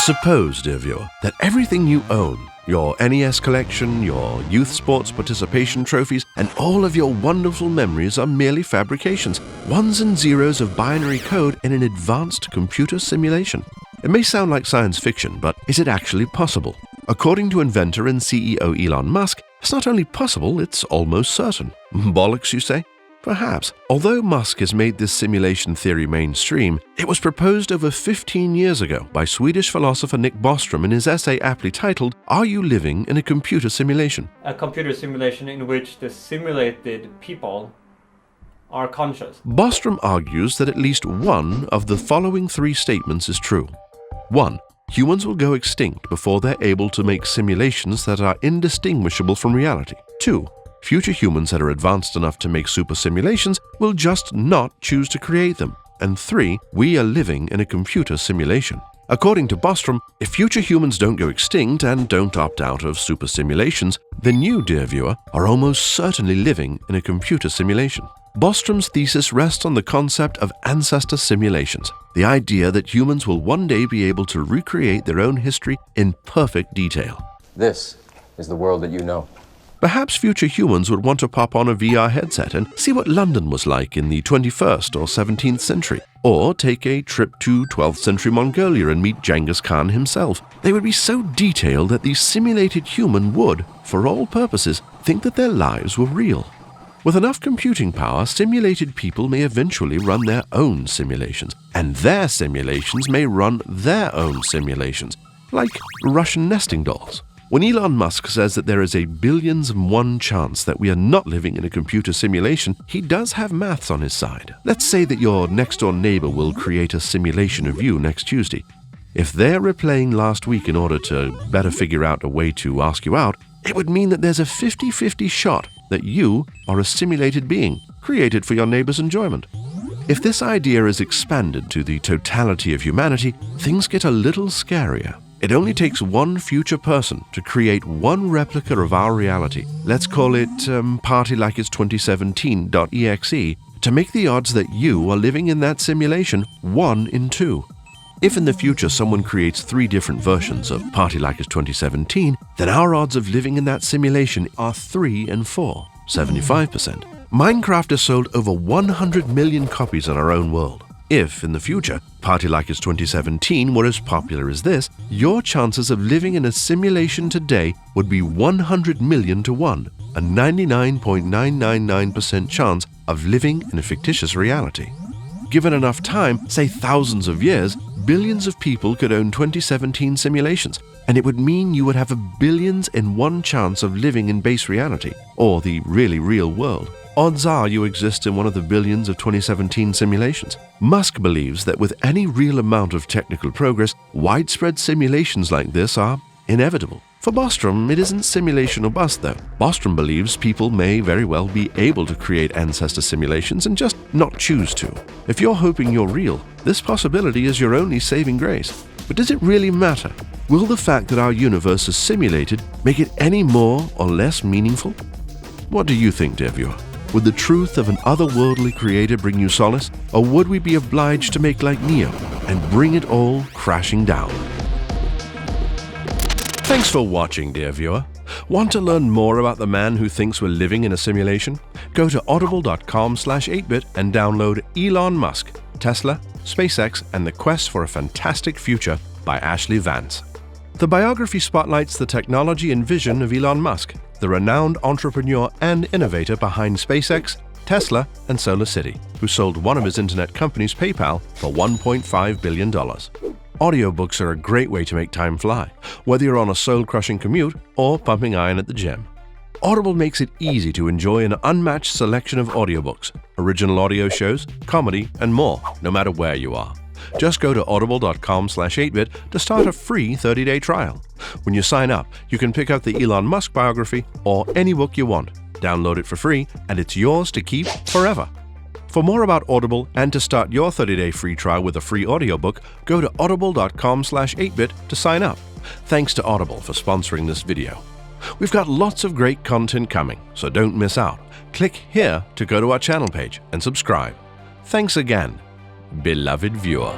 Suppose, dear viewer, that everything you own, your NES collection, your youth sports participation trophies, and all of your wonderful memories are merely fabrications, ones and zeros of binary code in an advanced computer simulation. It may sound like science fiction, but is it actually possible? According to inventor and CEO Elon Musk, it's not only possible, it's almost certain. Bollocks, you say? Perhaps. Although Musk has made this simulation theory mainstream, it was proposed over 15 years ago by Swedish philosopher Nick Bostrom in his essay aptly titled, "Are You Living in a Computer Simulation?" A computer simulation in which the simulated people are conscious. Bostrom argues that at least one of the following three statements is true. 1. Humans will go extinct before they're able to make simulations that are indistinguishable from reality. 2. Future humans that are advanced enough to make super simulations will just not choose to create them. And 3. We are living in a computer simulation. According to Bostrom, if future humans don't go extinct and don't opt out of super simulations, then you, dear viewer, are almost certainly living in a computer simulation. Bostrom's thesis rests on the concept of ancestor simulations, the idea that humans will one day be able to recreate their own history in perfect detail. This is the world that you know. Perhaps future humans would want to pop on a VR headset and see what London was like in the 21st or 17th century, or take a trip to 12th century Mongolia and meet Genghis Khan himself. They would be so detailed that the simulated human would, for all purposes, think that their lives were real. With enough computing power, simulated people may eventually run their own simulations, and their simulations may run their own simulations, like Russian nesting dolls. When Elon Musk says that there is a billions and one chance that we are not living in a computer simulation, he does have maths on his side. Let's say that your next-door neighbor will create a simulation of you next Tuesday. If they're replaying last week in order to better figure out a way to ask you out, it would mean that there's a 50-50 shot that you are a simulated being, created for your neighbor's enjoyment. If this idea is expanded to the totality of humanity, things get a little scarier. It only takes one future person to create one replica of our reality, let's call it partylikeit's2017.exe, to make the odds that you are living in that simulation 1 in 2. If in the future someone creates 3 different versions of Party Like It's 2017, then our odds of living in that simulation are 3 in 4, 75%. Minecraft has sold over 100 million copies in our own world. If, in the future, Party Like It's 2017 were as popular as this, your chances of living in a simulation today would be 100 million to 1, a 99.999% chance of living in a fictitious reality. Given enough time, say thousands of years, billions of people could own 2017 simulations, and it would mean you would have a billions in 1 chance of living in base reality, or the really real world. Odds are you exist in one of the billions of 2017 simulations. Musk believes that with any real amount of technical progress, widespread simulations like this are inevitable. For Bostrom, it isn't simulation or bust, though. Bostrom believes people may very well be able to create ancestor simulations and just not choose to. If you're hoping you're real, this possibility is your only saving grace. But does it really matter? Will the fact that our universe is simulated make it any more or less meaningful? What do you think, dear viewer? Would the truth of an otherworldly creator bring you solace, or would we be obliged to make like Neo and bring it all crashing down? Thanks for watching, dear viewer. Want to learn more about the man who thinks we're living in a simulation? Go to audible.com/8bit and download Elon Musk, Tesla, SpaceX, and the Quest for a Fantastic Future by Ashley Vance. The biography spotlights the technology and vision of Elon Musk, the renowned entrepreneur and innovator behind SpaceX, Tesla, and SolarCity, who sold one of his internet companies, PayPal, for $1.5 billion. Audiobooks are a great way to make time fly, whether you're on a soul-crushing commute or pumping iron at the gym. Audible makes it easy to enjoy an unmatched selection of audiobooks, original audio shows, comedy, and more, no matter where you are. Just go to audible.com/8bit to start a free 30-day trial. When you sign up, you can pick out the Elon Musk biography or any book you want. Download it for free, and it's yours to keep forever. For more about Audible and to start your 30-day free trial with a free audiobook, go to audible.com/8bit to sign up. Thanks to Audible for sponsoring this video. We've got lots of great content coming, so don't miss out. Click here to go to our channel page and subscribe. Thanks again, beloved viewer.